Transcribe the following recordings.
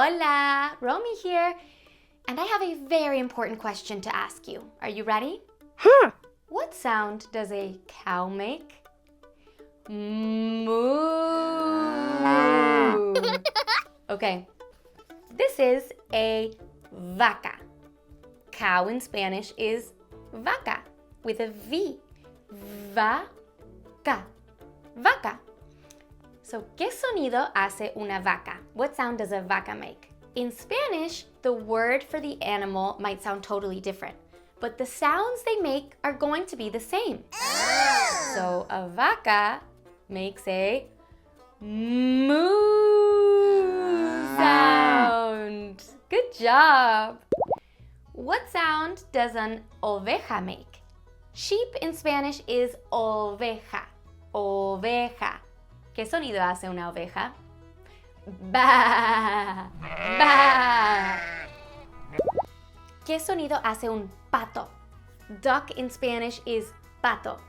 Hola, Romi here. And I have a very important question to ask you. Are you ready? Huh. What sound does a cow make? Moo. Okay, this is a vaca. Cow in Spanish is vaca with a V. Vaca. Vaca. So, ¿qué sonido hace una vaca? What sound does a vaca make? In Spanish, the word for the animal might sound totally different, but the sounds they make are going to be the same. So, a vaca makes a moo sound. Good job. What sound does an oveja make? Sheep in Spanish is oveja. Oveja. ¿Qué sonido hace una oveja? Ba. Ba. ¿Qué sonido hace un pato? Duck in Spanish is pato.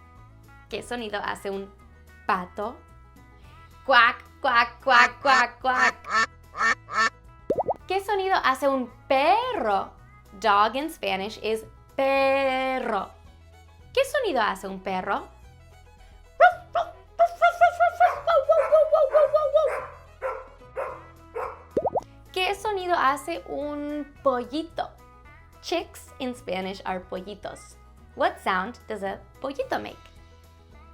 ¿Qué sonido hace un pato? Quack, quack, quack, quack, quack. ¿Qué sonido hace un perro? Dog in Spanish is perro. ¿Qué sonido hace un perro? ¿Qué sonido hace un pollito? Chicks in Spanish are pollitos. What sound does a pollito make?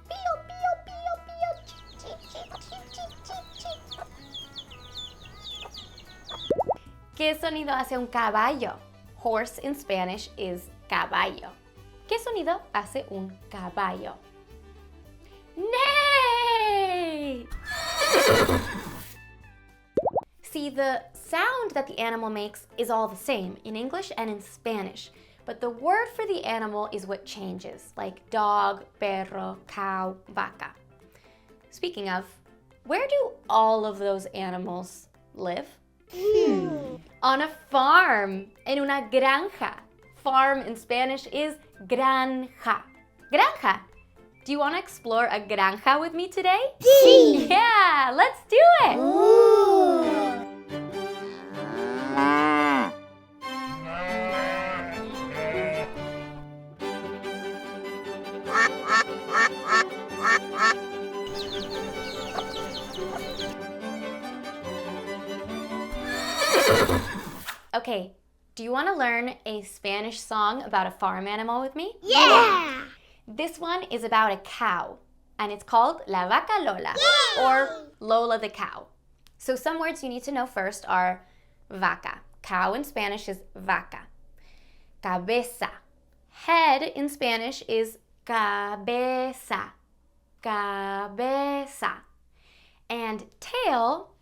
Pío, pío, pío, pío, chip, chip, chip, chip, chip, chip, chip. ¿Qué sonido hace un caballo? Horse in Spanish is caballo. ¿Qué sonido hace un caballo? Neigh! See, the sound that the animal makes is all the same in English and in Spanish, but the word for the animal is what changes, like dog, perro, cow, vaca. Speaking of, where do all of those animals live? On a farm, en una granja. Farm in Spanish is granja. Granja. Do you want to explore a granja with me today? Sí. Yeah, let's do it. Okay, do you want to learn a Spanish song about a farm animal with me? Yeah. This one is about a cow, and it's called La Vaca Lola, or Lola the cow. So some words you need to know first are vaca. Cow in Spanish is vaca. Cabeza. Head in Spanish is cabeza. Cabeza. And tail,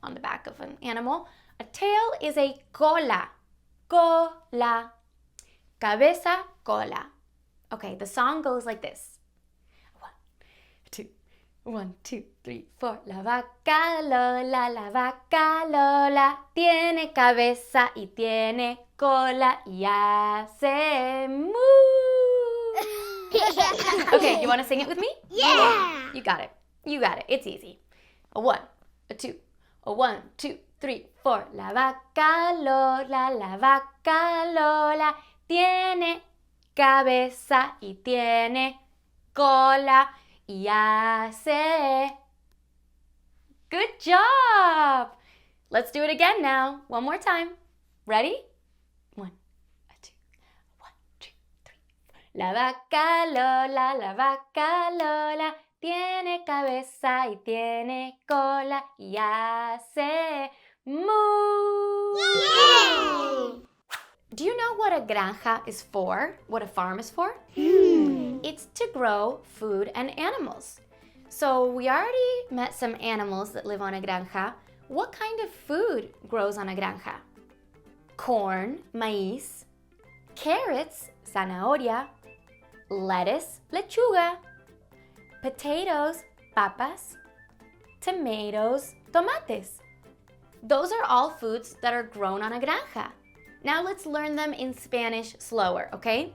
on the back of an animal, a tail is a cola. Cola. Cabeza, cola. Okay, the song goes like this. 1, 2, 3, 4. La vaca Lola, tiene cabeza y tiene cola y hace moo. Okay, you want to sing it with me? Yeah. You got it. You got it. It's easy. A 1, a 2, a 1, 2, 3, 4. La vaca Lola, tiene cabeza y tiene cola y hace. Good job! Let's do it again now. One more time. Ready? 1, 2, 1, 2, 3, 4. La vaca Lola, tiene cabeza y tiene cola y hace moo. Yay! Do you know what a granja is for? What a farm is for? It's to grow food and animals. So we already met some animals that live on a granja. What kind of food grows on a granja? Corn, maíz, carrots, zanahoria, lettuce, lechuga, potatoes, papas, tomatoes, tomates. Those are all foods that are grown on a granja. Now let's learn them in Spanish slower, okay?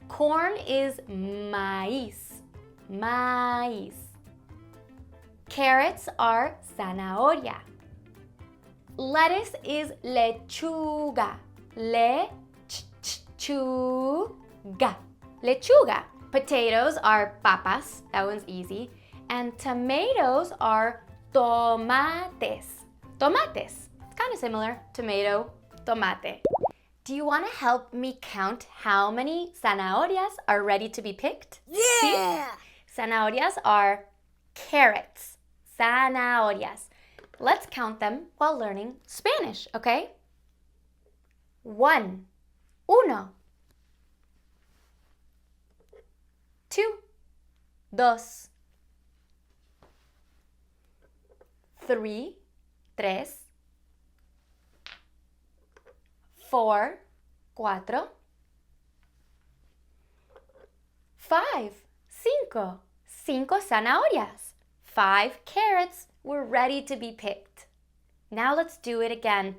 Corn is maíz. Maíz. Carrots are zanahoria. Lettuce is lechuga. Lechuga. Lechuga. Potatoes are papas. That one's easy. And tomatoes are tomates. Tomates. It's kind of similar. Tomato, tomate. Do you want to help me count how many zanahorias are ready to be picked? Yeah. See? Zanahorias are carrots. Zanahorias. Let's count them while learning Spanish, okay? 1. Uno. 2. Dos. 3. Tres. 4. Cuatro. 5. Cinco. Cinco zanahorias. 5 carrots were ready to be picked. Now let's do it again,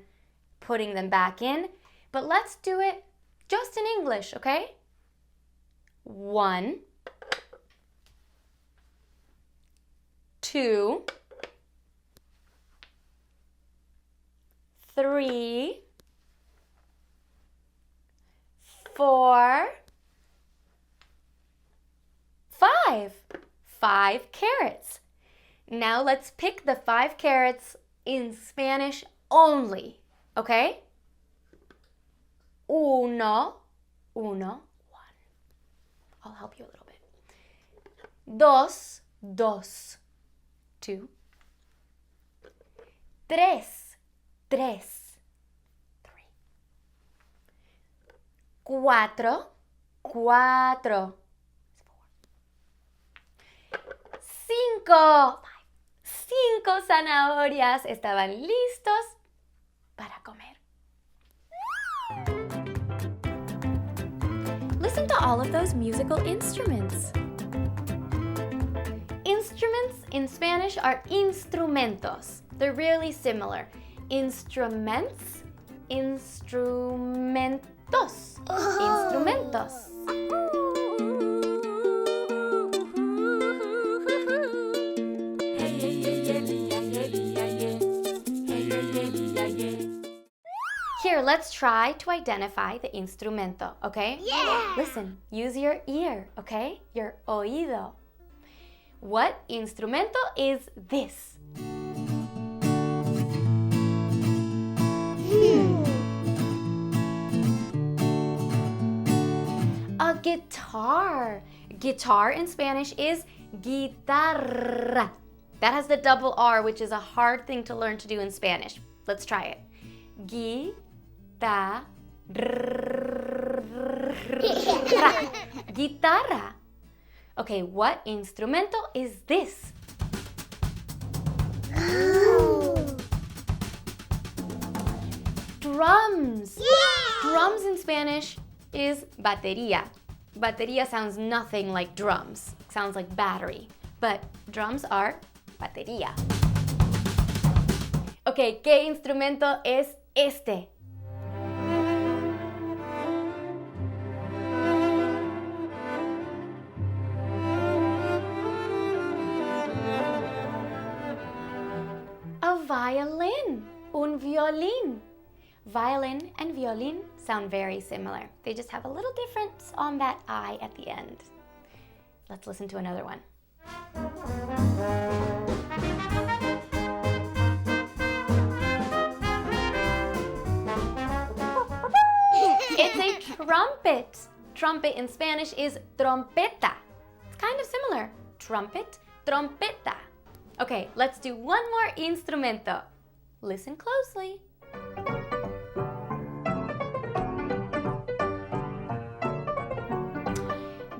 putting them back in, but let's do it just in English, okay? 1. 2. 3. 4. 5. 5 carrots. Now let's pick the 5 carrots in Spanish only, okay? Uno, one. I'll help you a little bit. Dos, 2. Tres, 3. 4, 5. 5 zanahorias estaban listos para comer. Listen to all of those musical instruments. Instruments in Spanish are instrumentos. They're really similar. Instruments, instrumentos. Instrumentos. Here, let's try to identify the instrumento, okay? Yeah. Listen, use your ear, okay? Your oído. What instrumento is this? A guitar. Guitar in Spanish is guitarra. That has the double R, which is a hard thing to learn to do in Spanish. Let's try it. Guitarra. Okay, what instrumento is this? Drums. Yeah. Drums in Spanish is batería. Batería sounds nothing like drums. It sounds like battery. But drums are batería. Okay, ¿qué instrumento es este? A violin, un violín. Violin and violin sound very similar. They just have a little difference on that I at the end. Let's listen to another one. It's a trumpet. Trumpet in Spanish is trompeta. It's kind of similar. Trumpet, trompeta. Okay, let's do one more instrumento. Listen closely.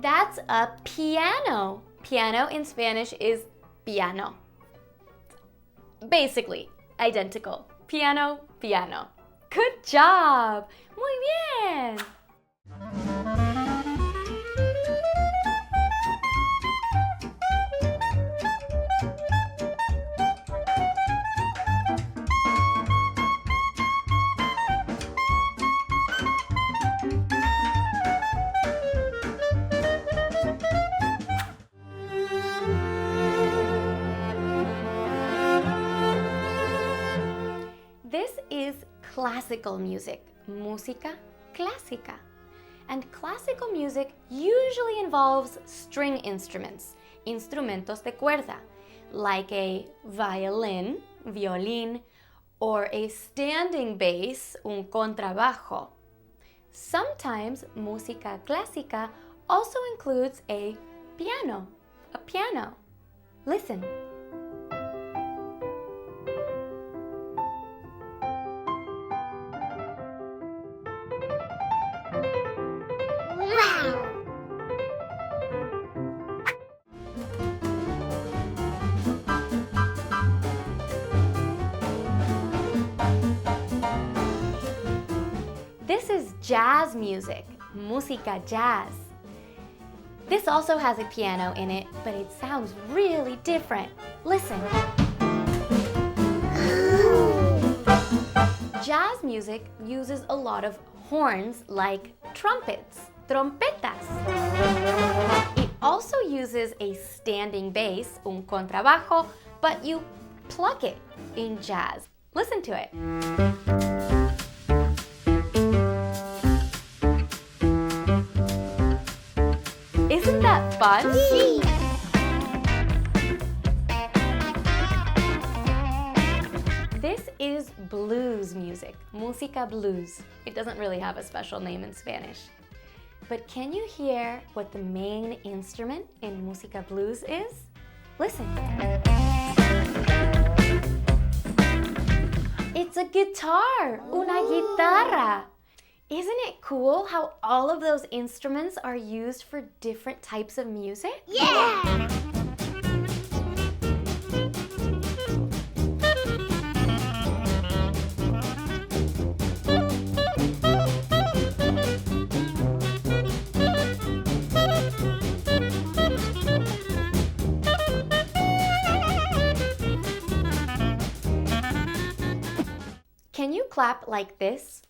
That's a piano. Piano in Spanish is piano. Basically, identical. Piano, piano. Good job! Muy bien! This classical music, música clásica. And classical music usually involves string instruments, instrumentos de cuerda, like a violin, violín, or a standing bass, un contrabajo. Sometimes música clásica also includes a piano. Listen. Wow. This is jazz music, música jazz. This also has a piano in it, but it sounds really different. Listen. Jazz music uses a lot of horns like trumpets, trompetas. It also uses a standing bass, un contrabajo, but you pluck it in jazz. Listen to it. Isn't that fun? This is blues music, música blues. It doesn't really have a special name in Spanish. But can you hear what the main instrument in música blues is? Listen. It's a guitar, una guitarra. Isn't it cool how all of those instruments are used for different types of music? Yeah. Can you clap like this?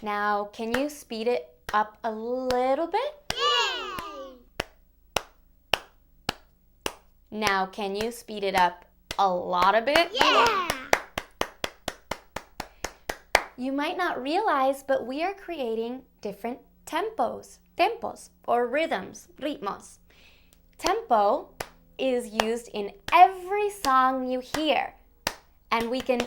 Now, can you speed it up a little bit? Yay. Now, can you speed it up a lot a bit? Yeah. You might not realize, but we are creating different tempos or rhythms, ritmos. Tempo is used in every song you hear, and we can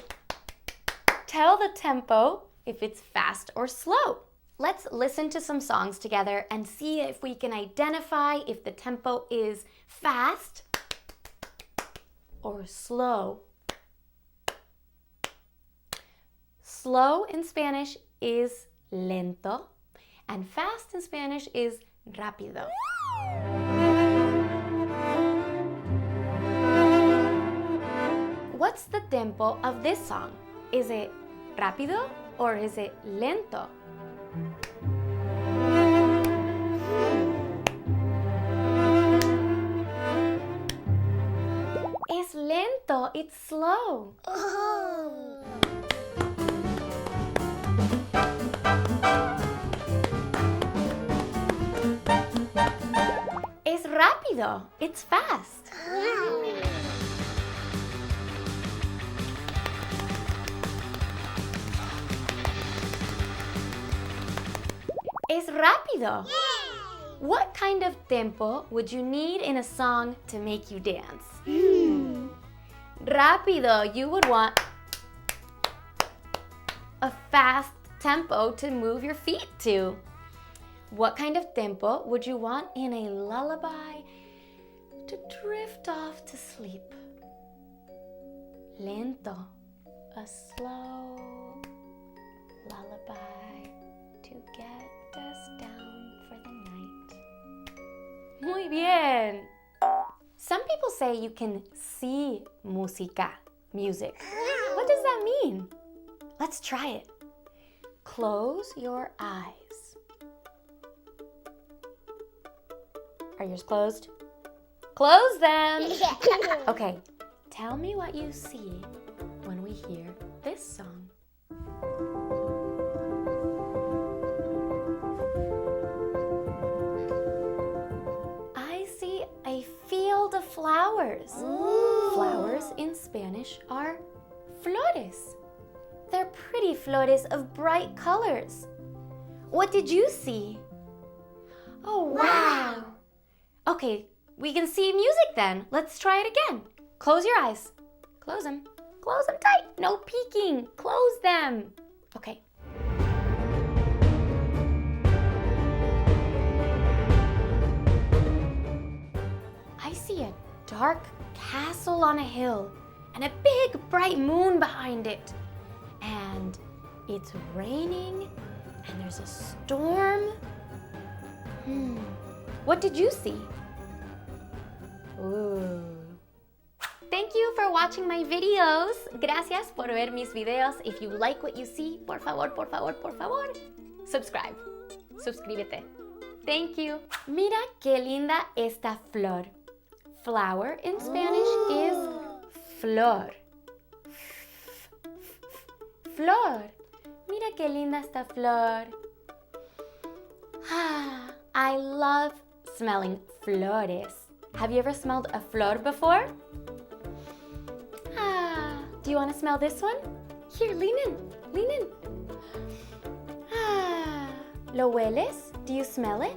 tell the tempo if it's fast or slow. Let's listen to some songs together and see if we can identify if the tempo is fast or slow. Slow in Spanish is lento, and fast in Spanish is rápido. What's the tempo of this song? Is it rápido or is it lento? Es lento, it's slow. Oh. Es rápido, it's fast. Wow. Es rápido. Yay. What kind of tempo would you need in a song to make you dance? Rápido, you would want a fast tempo to move your feet to. What kind of tempo would you want in a lullaby to drift off to sleep? Lento, a slow lullaby to get us down for the night. Muy bien. Some people say you can see música, music. What does that mean? Let's try it. Close your eyes. Are yours closed? Close them. Okay, tell me what you see when we hear this song. I see a field of flowers. Ooh. Flowers Flowers in Spanish are flores. They're pretty flores of bright colors. What did you see? Oh, wow. Okay, we can see music then. Let's try it again. Close your eyes. Close them. Close them tight. No peeking. Close them. Okay. I see a dark castle on a hill and a big bright moon behind it. And it's raining and there's a storm. What did you see? Ooh. Thank you for watching my videos. Gracias por ver mis videos. If you like what you see, por favor, subscribe. Suscríbete. Thank you. Mira qué linda esta flor. Flower in Spanish is flor. Flor. Mira qué linda esta flor. I love smelling flores. Have you ever smelled a flor before? Do you want to smell this one? Here, lean in, lean in. ¿Lo hueles? Do you smell it?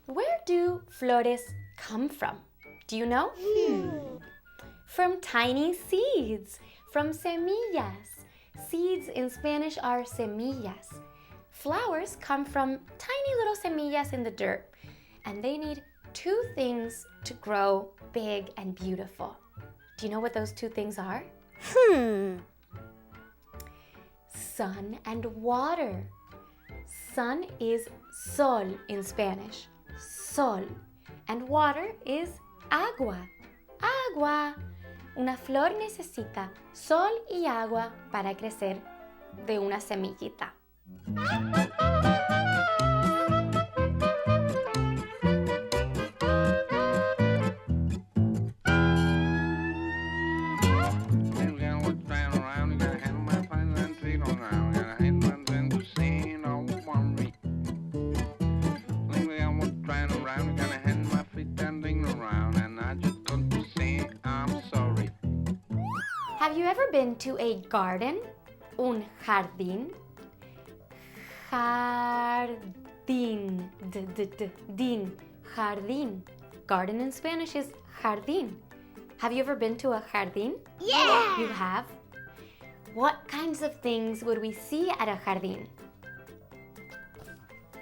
Where do flores come from? Do you know? From tiny seeds, from semillas. Seeds in Spanish are semillas. Flowers come from tiny little semillas in the dirt, and they need two things to grow big and beautiful. Do you know what those two things are? Sun and water. Sun is sol in Spanish, sol, and water is agua, agua. Una flor necesita sol y agua para crecer de una semillita. Have you ever been to a garden? Un jardín? Jardín. Din. Jardín. Garden in Spanish is jardín. Have you ever been to a jardín? Yeah! You have? What kinds of things would we see at a jardín?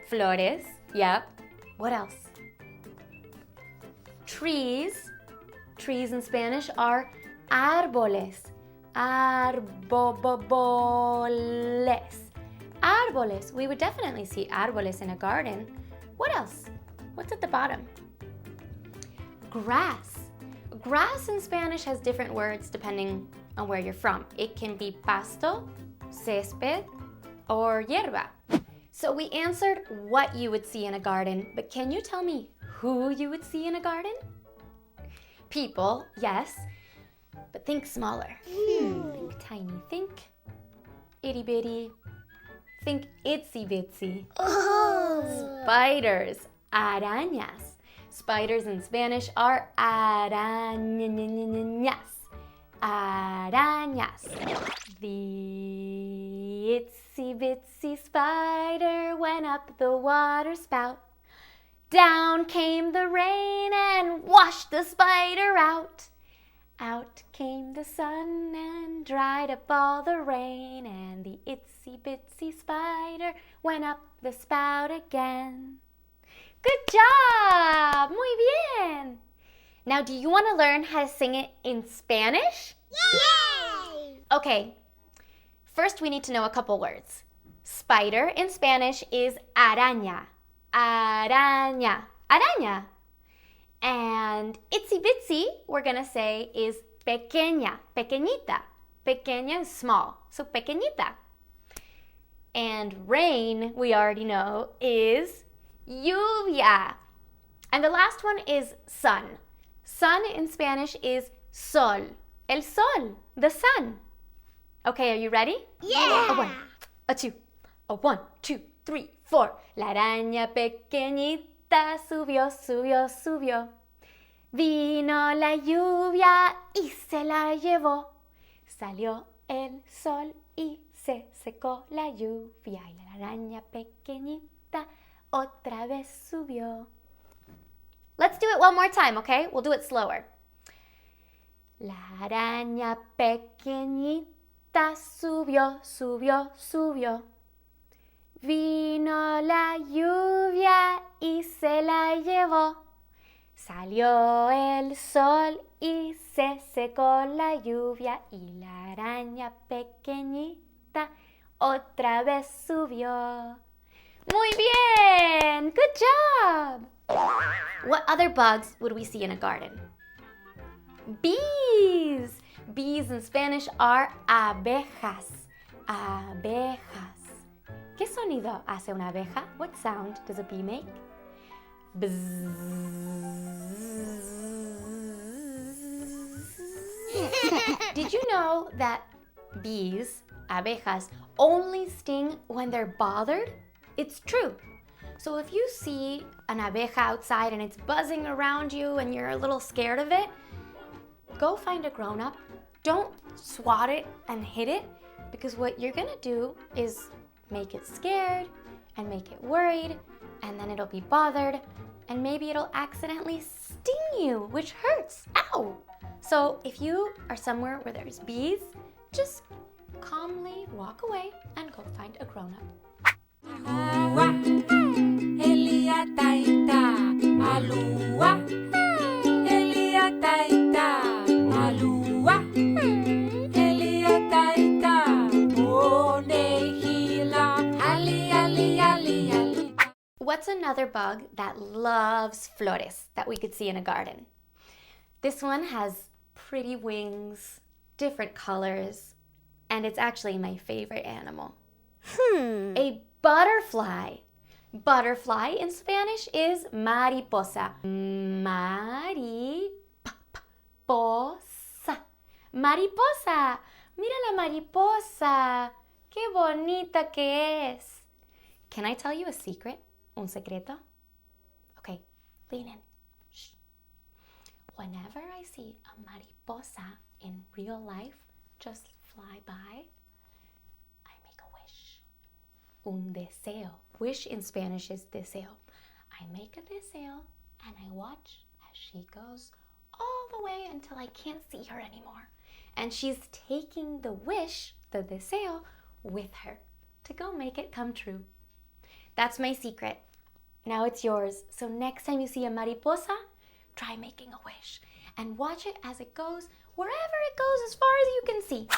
Flores. Yep. What else? Trees. Trees in Spanish are árboles. Arboles. Árboles. We would definitely see árboles in a garden. What else? What's at the bottom? Grass. Grass in Spanish has different words depending on where you're from. It can be pasto, césped, or hierba. So we answered what you would see in a garden, but can you tell me who you would see in a garden? People, yes. But think smaller. Think tiny. Think itty bitty. Think itsy bitsy. Spiders. Arañas. Spiders in Spanish are arañas. Arañas. The itsy bitsy spider went up the water spout. Down came the rain and washed the spider out. Out came the sun and dried up all the rain, and the itsy bitsy spider went up the spout again. Good job! Muy bien! Now, do you want to learn how to sing it in Spanish? Yay! Okay, first we need to know a couple words. Spider in Spanish is araña. Araña. Araña. And itsy bitsy, we're going to say, is pequeña, pequeñita. Pequeña is small, so pequeñita. And rain, we already know, is lluvia. And the last one is sun. Sun in Spanish is sol. El sol, the sun. Okay, are you ready? Yeah! Oh, bueno. a two, a 1, 2, 3, 4. La araña pequeñita subió, subió, subió. Vino la lluvia y se la llevó. Salió el sol y se secó la lluvia. Y la araña pequeñita otra vez subió. Let's do it one more time, okay? We'll do it slower. La araña pequeñita subió, subió, subió. Vino la lluvia y se la llevó. Salió el sol y se secó la lluvia y la araña pequeñita otra vez subió. Muy bien! Good job! What other bugs would we see in a garden? Bees! Bees in Spanish are abejas. Abejas. ¿Qué sonido hace una abeja? What sound does a bee make? Bzz. Did you know that bees, abejas, only sting when they're bothered? It's true. So if you see an abeja outside and it's buzzing around you and you're a little scared of it, go find a grown-up. Don't swat it and hit it, because what you're gonna do is make it scared and make it worried, and then it'll be bothered, and maybe it'll accidentally sting you, which hurts. Ow! So if you are somewhere where there's bees, just calmly walk away and go find a grown-up. What's another bug that loves flores that we could see in a garden? This one has pretty wings, different colors, and it's actually my favorite animal. A butterfly. Butterfly in Spanish is mariposa. Mariposa. Mariposa. Mira la mariposa. Qué bonita que es. Can I tell you a secret? Un secreto? Okay, lean in. Shh. Whenever I see a mariposa in real life just fly by, I make a wish. Un deseo. Wish in Spanish is deseo. I make a deseo and I watch as she goes all the way until I can't see her anymore. And she's taking the wish, the deseo, with her to go make it come true. That's my secret. Now it's yours. So next time you see a mariposa, try making a wish and watch it as it goes wherever it goes as far as you can see.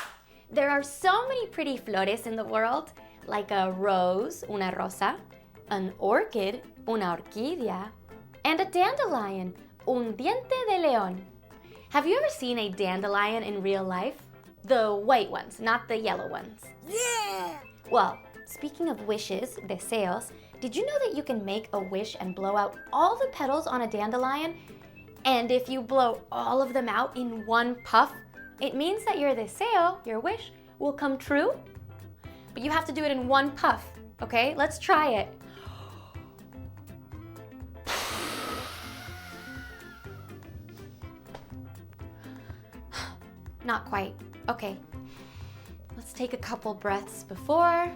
There are so many pretty flores in the world, like a rose, una rosa, an orchid, una orquídea, and a dandelion, un diente de león. Have you ever seen a dandelion in real life? The white ones, not the yellow ones. Yeah! Well, speaking of wishes, deseos, did you know that you can make a wish and blow out all the petals on a dandelion? And if you blow all of them out in one puff, it means that your deseo, your wish, will come true. But you have to do it in one puff, okay? Let's try it. Not quite. Okay. Let's take a couple breaths before.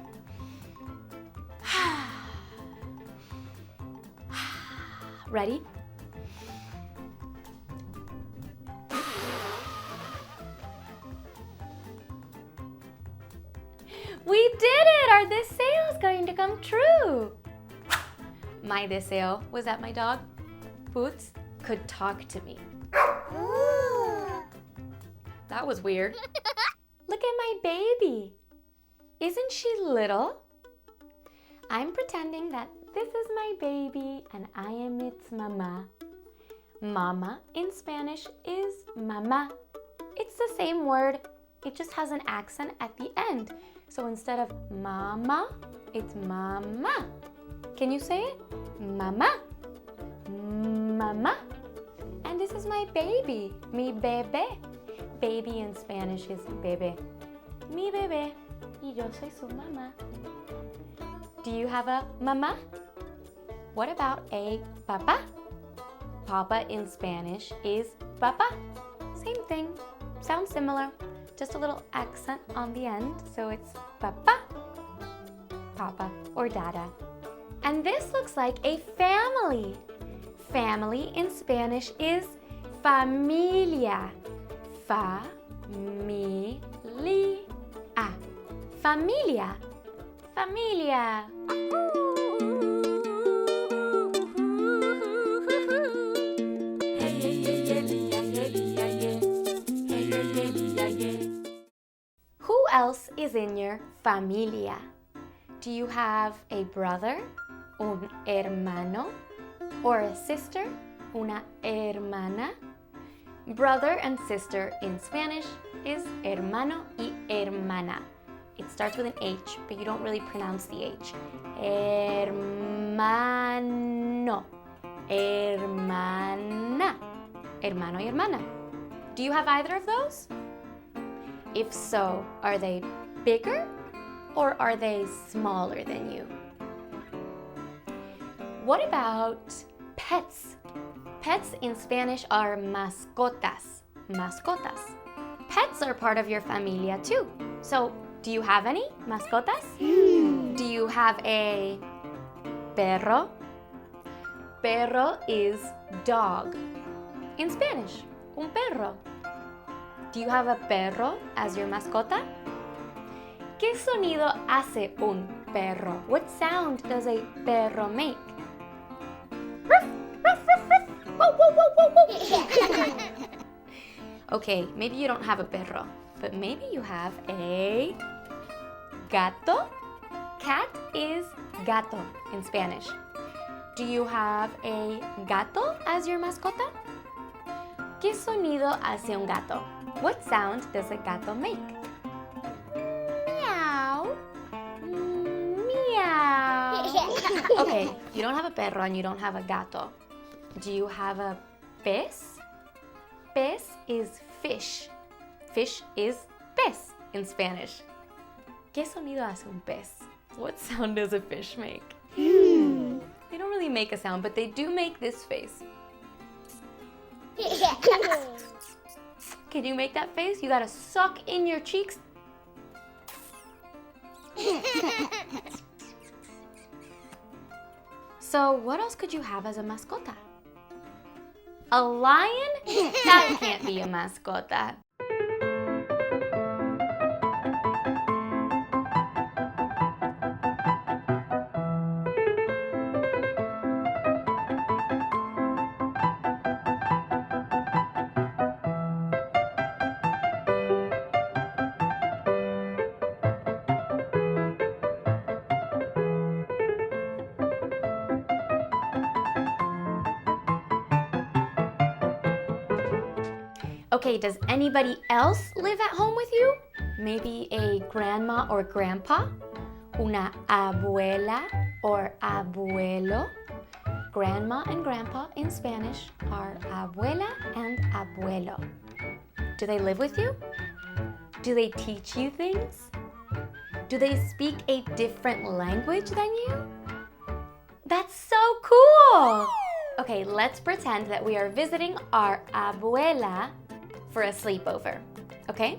Ready? We did it! Our deseo is going to come true. My deseo was that my dog, Boots, could talk to me. That was weird. Look at my baby. Isn't she little? I'm pretending that this is my baby and I am its mama. Mama in Spanish is mama. It's the same word, it just has an accent at the end. So instead of mama, it's mama. Can you say it? Mama. Mama. And this is my baby, mi bebé. Baby in Spanish is bebé. Mi bebé. y yo soy su mamá. Do you have a mamá? What about a papá? Papa in Spanish is papá. Same thing. Sounds similar. Just a little accent on the end. So it's papá, papa, or dada. And this looks like a family. Family in Spanish is familia. Familia. Familia. Familia. Who else is in your familia? Do you have a brother, un hermano, or a sister, una hermana? Brother and sister in Spanish is hermano y hermana. It starts with an H, but you don't really pronounce the H. Hermano, hermana, hermano y hermana. Do you have either of those? If so, are they bigger or are they smaller than you? What about pets? Pets in Spanish are mascotas. Mascotas. Pets are part of your familia too. So, do you have any mascotas? Do you have a perro? Perro is dog. In Spanish, un perro. Do you have a perro as your mascota? ¿Qué sonido hace un perro? What sound does a perro make? Ruff, ruff, ruff, ruff. Whoa, whoa, whoa, whoa, whoa. Okay, maybe you don't have a perro, but maybe you have a gato. Cat is gato in Spanish. Do you have a gato as your mascota? ¿Qué sonido hace un gato? What sound does a gato make? Meow. Meow. Okay, you don't have a perro and you don't have a gato. Do you have a pez? Pez is fish. Fish is pez in Spanish. ¿Qué sonido hace un pez? What sound does a fish make? They don't really make a sound, but they do make this face. Can you make that face? You gotta suck in your cheeks. So what else could you have as a mascota? A lion? That can't be a mascota. Okay, does anybody else live at home with you? Maybe a grandma or grandpa? Una abuela or abuelo? Grandma and grandpa in Spanish are abuela and abuelo. Do they live with you? Do they teach you things? Do they speak a different language than you? That's so cool! Okay, let's pretend that we are visiting our abuela for a sleepover, okay?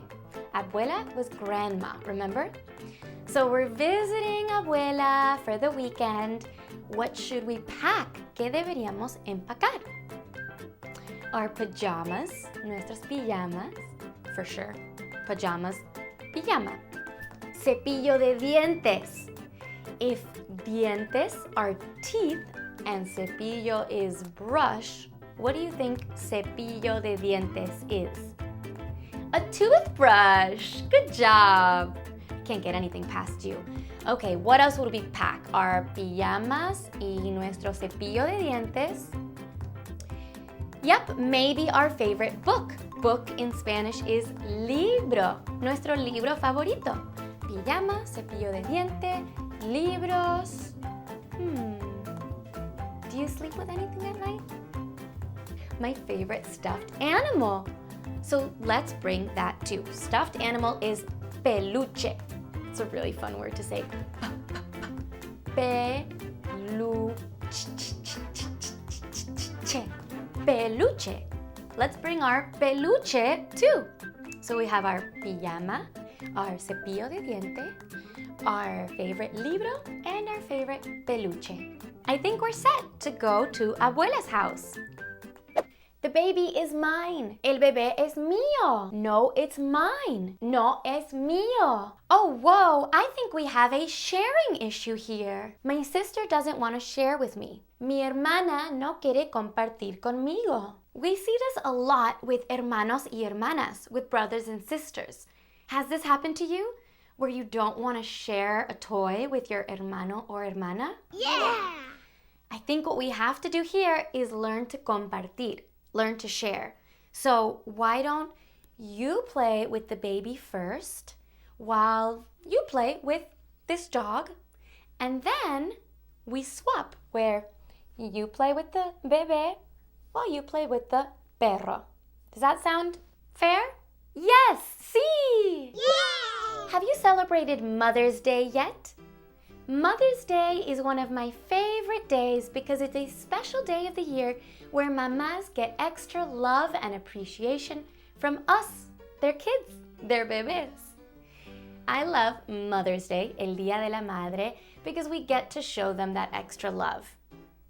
Abuela was grandma, remember? So we're visiting abuela for the weekend. What should we pack? ¿Qué deberíamos empacar? Our pajamas, nuestras pijamas, for sure. Pajamas, pijama. Cepillo de dientes. If dientes are teeth and cepillo is brush, what do you think cepillo de dientes is? A toothbrush. Good job. Can't get anything past you. Okay, what else would we pack? Our pijamas y nuestro cepillo de dientes. Yep, maybe our favorite book. Book in Spanish is libro. Nuestro libro favorito. Pijama, cepillo de diente, libros. Do you sleep with anything at night? My favorite stuffed animal. So let's bring that too. Stuffed animal is peluche. It's a really fun word to say. Peluche. Peluche. Let's bring our peluche too. So we have our pijama, our cepillo de diente, our favorite libro, and our favorite peluche. I think we're set to go to Abuela's house. The baby is mine. El bebé es mío. No, it's mine. No, es mío. Oh, whoa, I think we have a sharing issue here. My sister doesn't want to share with me. Mi hermana no quiere compartir conmigo. We see this a lot with hermanos y hermanas, with brothers and sisters. Has this happened to you? Where you don't want to share a toy with your hermano or hermana? Yeah. I think what we have to do here is learn to compartir, learn to share. So why don't you play with the baby first while you play with this dog, and then we swap where you play with the bebé while you play with the perro. Does that sound fair? Yes, sí! Yay! Have you celebrated Mother's Day yet? Mother's Day is one of my favorite days because it's a special day of the year where mamas get extra love and appreciation from us, their kids, their bebés. I love Mother's Day, el Día de la Madre, because we get to show them that extra love.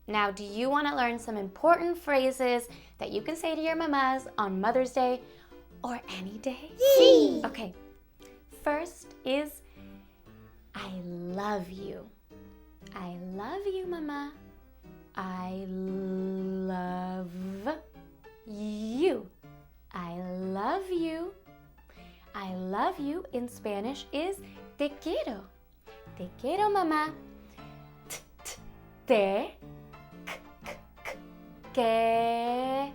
Now, do you want to learn some important phrases that you can say to your mamas on Mother's Day or any day? Sí. Okay, first is I love you. I love you, mama. I love you. I love you. I love you in Spanish is te quiero. Te quiero, mamá. Te quiero.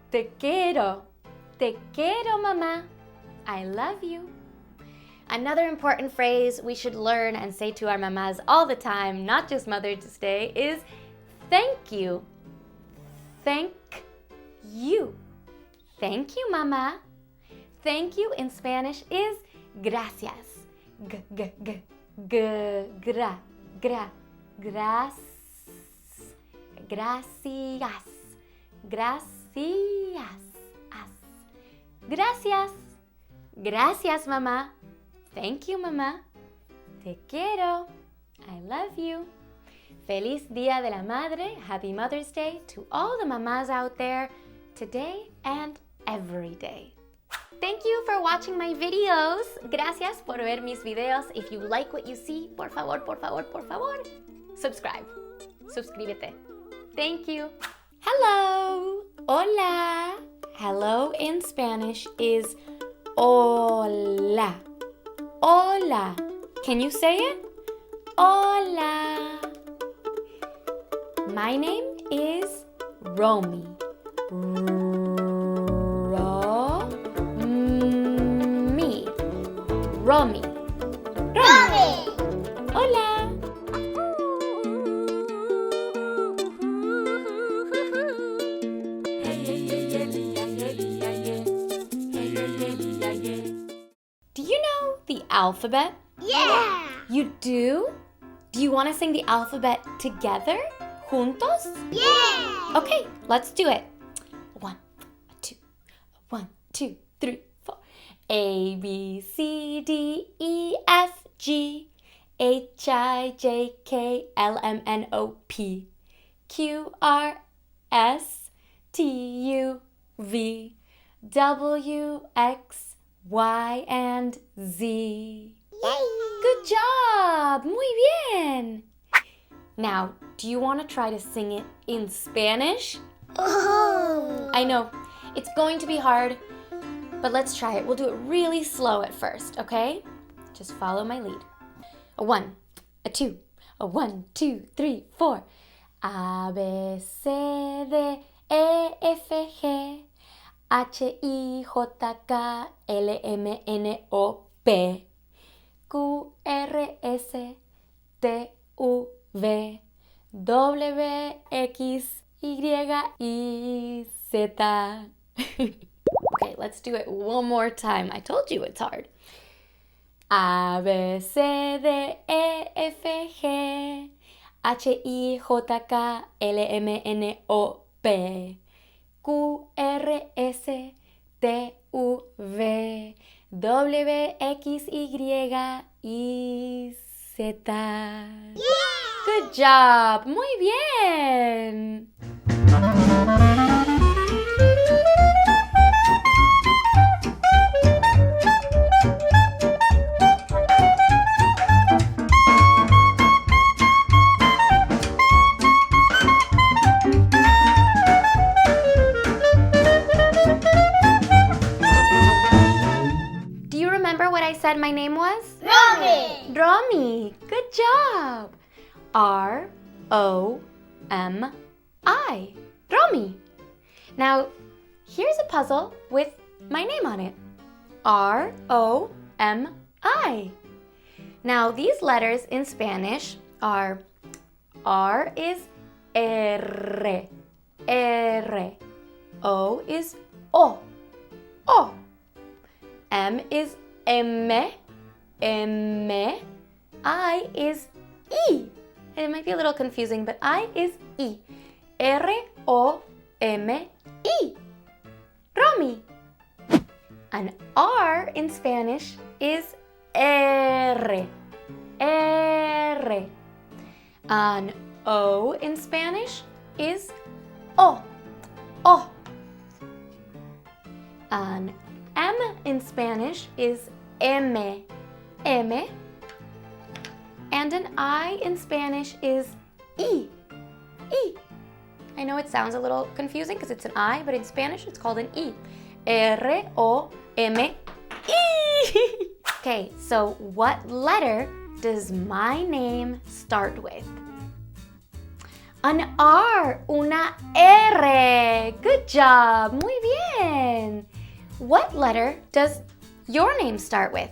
Te quiero. Te quiero, mamá. I love you. Another important phrase we should learn and say to our mamas all the time, not just Mother's Day, is thank you. Thank you. Thank you, mama. Thank you in Spanish is gracias. Gracias. Gracias. Gracias, mamá. Thank you, mamá. Te quiero. I love you. Feliz Día de la Madre. Happy Mother's Day to all the mamás out there today and every day. Thank you for watching my videos. Gracias por ver mis videos. If you like what you see, por favor, subscribe. Suscríbete. Thank you. Hello. Hola. Hello in Spanish is hola. Hola. Can you say it? Hola. My name is Romi. Romi. Romi. Hola. Do you know the alphabet? Yeah. You do? Do you want to sing the alphabet together? Juntos? Yeah. Okay, let's do it. 1, 2, 1, 2, 3, 4. A, B, C, D, E, F, G, H, I, J, K, L, M, N, O, P, Q, R, S, T, U, V, W, X, Y, and Z. Yay. Good job! Muy bien! Now, do you want to try to sing it in Spanish? Oh. I know, it's going to be hard, but let's try it. We'll do it really slow at first, okay? Just follow my lead. A 1, a 2, a 1, 2, 3, 4. A, B, C, D, E, F, G, H, I, J, K, L, M, N, O, P, Q, R, S, T, U, V, W, X, Y, Z. Okay, let's do it one more time. I told you it's hard. A, B, C, D, E, F, G, H, I, J, K, L, M, N, O, P, Q, R, S, T, U, V, W, X, Y, y, Z. Yeah! Good job. Muy bien. Do you remember what I said my name was? Romi! Romi. Good job. R-O-M-I. Romi. Now, here's a puzzle with my name on it. R-O-M-I. Now, these letters in Spanish are R is R. R. O is O. O. M is M. M. I is E. It might be a little confusing, but I is E. R-O-M-I. Romi. An R in Spanish is R. R. An O in Spanish is O. O. An M in Spanish is M. M. And an I in Spanish is E. E. I know it sounds a little confusing because it's an I, but in Spanish it's called an E. R-O-M-E. Okay, so what letter does my name start with? An R, una R. Good job, muy bien. What letter does your name start with?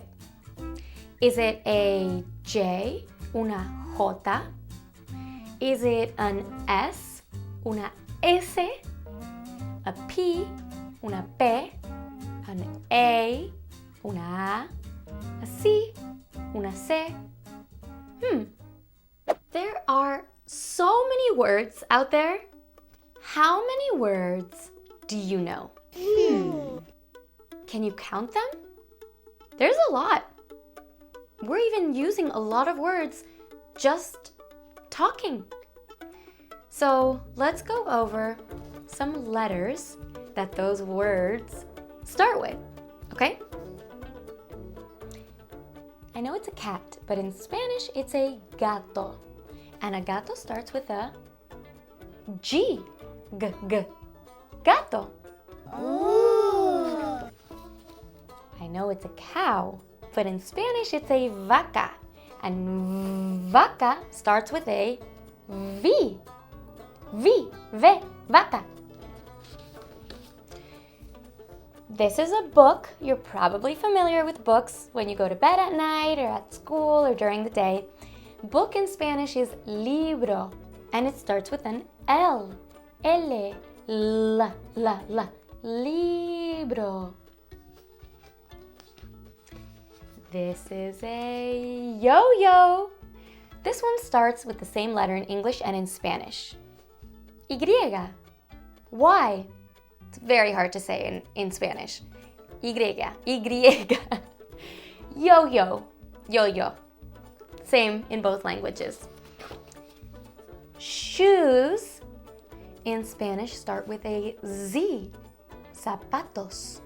Is it a J, una J? Is it an S, una S? A P, una P? An A, una A? A C, una C? There are so many words out there. How many words do you know? Can you count them? There's a lot. We're even using a lot of words just talking. So let's go over some letters that those words start with, okay? I know it's a cat, but in Spanish it's a gato. And a gato starts with a G. G, G. Gato. Ooh. I know it's a cow, but in Spanish it's a vaca. And vaca starts with a V. V, ve, vaca. This is a book. You're probably familiar with books when you go to bed at night or at school or during the day. Book in Spanish is libro, and it starts with an L. L, la, la, la. Libro. This is a yo-yo. This one starts with the same letter in English and in Spanish. Y. Y. It's very hard to say in Spanish. Y. Y. Yo-yo. Yo-yo. Same in both languages. Shoes in Spanish start with a Z. Zapatos.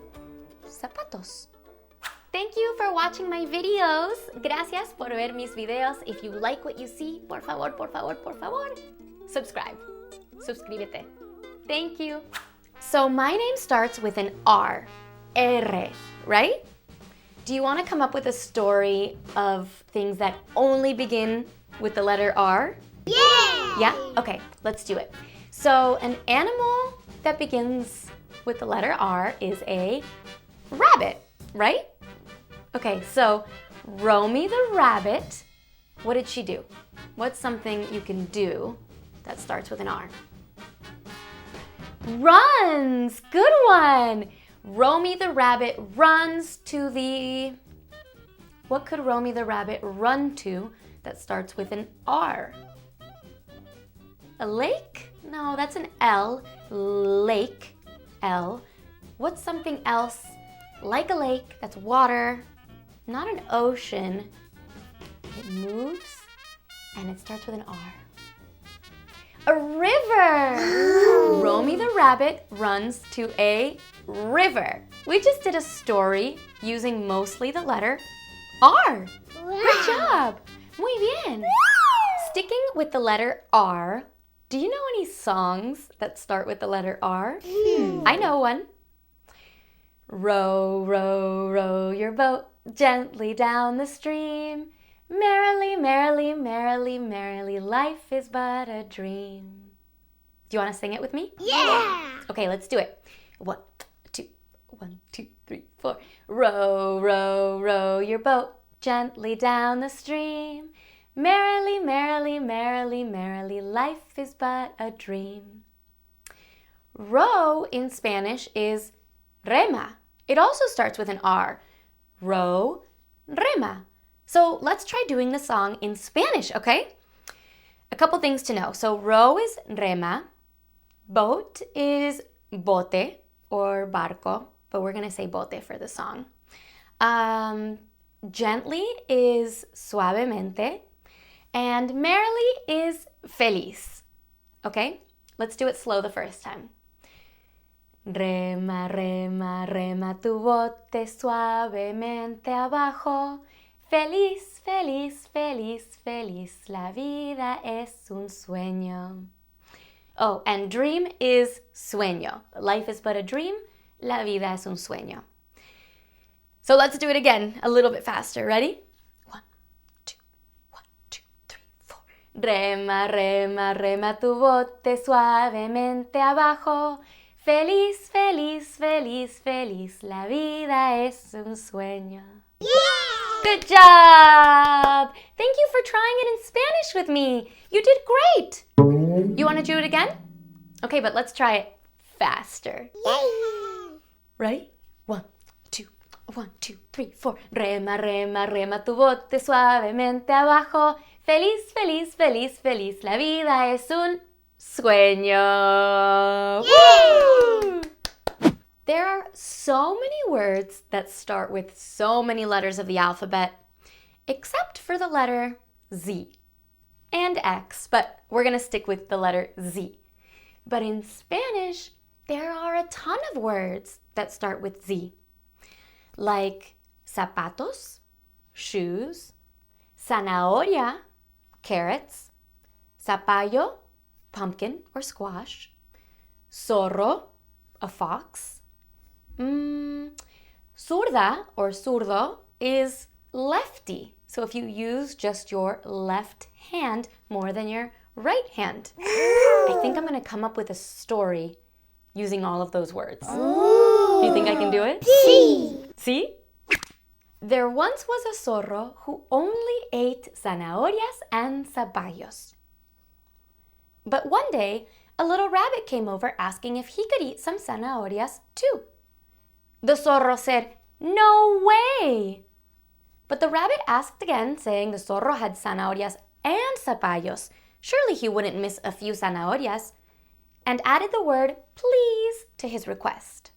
Zapatos. Thank you for watching my videos. Gracias por ver mis videos. If you like what you see, por favor, subscribe. Suscríbete. Thank you. So my name starts with an R. R, right? Do you want to come up with a story of things that only begin with the letter R? Yeah! Yeah? Okay, let's do it. So an animal that begins with the letter R is a rabbit, right? Okay, so Romi the rabbit, what did she do? What's something you can do that starts with an R? Runs! Good one! Romi the rabbit runs to the what could Romy the rabbit run to that starts with an R? A lake? No, that's an L. Lake. L. What's something else like a lake that's water? Not an ocean. It moves and it starts with an R. A river! Romy the rabbit runs to a river. We just did a story using mostly the letter R. Good job! Muy bien! Sticking with the letter R, do you know any songs that start with the letter R? I know one. Row, row, row your boat gently down the stream. Merrily, merrily, merrily, merrily, life is but a dream. Do you want to sing it with me? Yeah! Okay, let's do it. 1, 2, 1, 2, 3, 4. Row, row, row your boat gently down the stream. Merrily, merrily, merrily, merrily, life is but a dream. Row in Spanish is rema. It also starts with an R. Row, rema. So let's try doing the song in Spanish, okay? A couple things to know. So row is rema, boat is bote or barco, but we're gonna say bote for the song. Gently is suavemente, and merrily is feliz, okay? Let's do it slow the first time. Rema, rema, rema tu bote suavemente abajo. Feliz, feliz, feliz, feliz, la vida es un sueño. Oh, and dream is sueño. Life is but a dream, la vida es un sueño. So let's do it again, a little bit faster. Ready? 1, 2, 1, 2, 3, 4. Rema, rema, rema tu bote suavemente abajo. Feliz, feliz, feliz, feliz, la vida es un sueño. Yeah! Good job! Thank you for trying it in Spanish with me. You did great. You want to do it again? Okay, but let's try it faster. Yay! Ready? 1, 2, 1, 2, 3, 4. Rema, rema, rema tu bote suavemente abajo. Feliz, feliz, feliz, feliz, la vida es un sueño. Yay! There are so many words that start with so many letters of the alphabet, except for the letter Z and X, but we're going to stick with the letter Z. But in Spanish, there are a ton of words that start with Z, like zapatos, shoes, zanahoria, carrots, zapallo, pumpkin or squash, zorro, a fox. Zurda or zurdo is lefty. So if you use just your left hand more than your right hand. I think I'm going to come up with a story using all of those words. Do you think I can do it? Sí. See? There once was a zorro who only ate zanahorias and zapallos. But one day, a little rabbit came over asking if he could eat some zanahorias too. The zorro said, "No way!" But the rabbit asked again, saying the zorro had zanahorias and zapallos. Surely he wouldn't miss a few zanahorias, and added the word please to his request.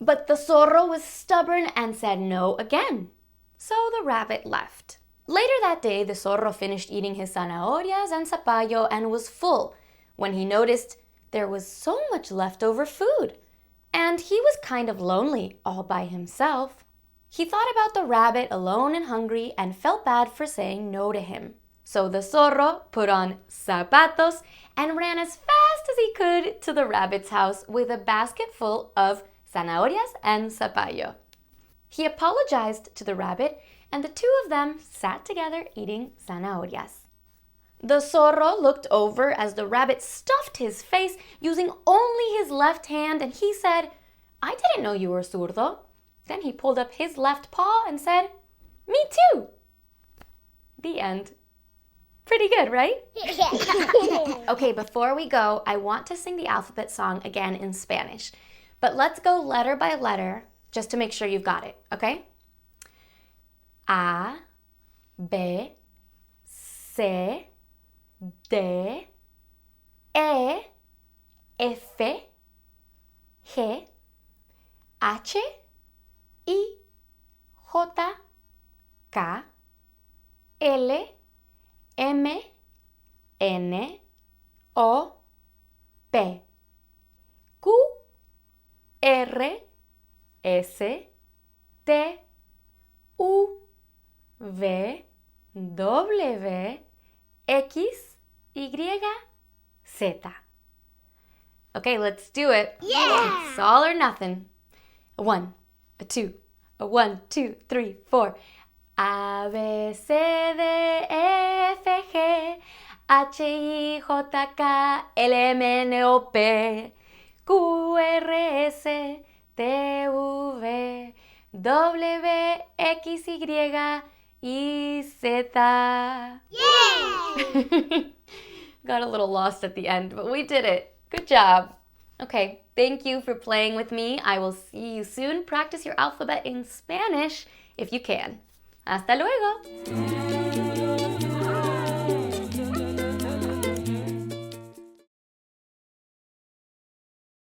But the zorro was stubborn and said no again. So the rabbit left. Later that day, the zorro finished eating his zanahorias and zapallo and was full when he noticed there was so much leftover food. And he was kind of lonely all by himself. He thought about the rabbit alone and hungry and felt bad for saying no to him. So the zorro put on zapatos and ran as fast as he could to the rabbit's house with a basket full of zanahorias and zapallo. He apologized to the rabbit and the two of them sat together eating zanahorias. The zorro looked over as the rabbit stuffed his face using only his left hand and he said, "I didn't know you were zurdo." Then he pulled up his left paw and said, "Me too." The end. Pretty good, right? Okay, before we go, I want to sing the alphabet song again in Spanish. But let's go letter by letter just to make sure you've got it, okay? A, B, C, D, E, F, G, H, I, J, K, L, M, N, O, P, Q, R, S, T, U, V, W, X, Y, Z. Okay, let's do it. Yeah! It's all or nothing. A 1, a 2, a 1, 2, 3, 4. A, B, C, D, E, F, G, H, I, J, K, L, M, N, O, P, Q, R, S, T, U, V, W, X, Y, Z. Yay! Got a little lost at the end, but we did it. Good job. Okay, thank you for playing with me. I will see you soon. Practice your alphabet in Spanish if you can. Hasta luego.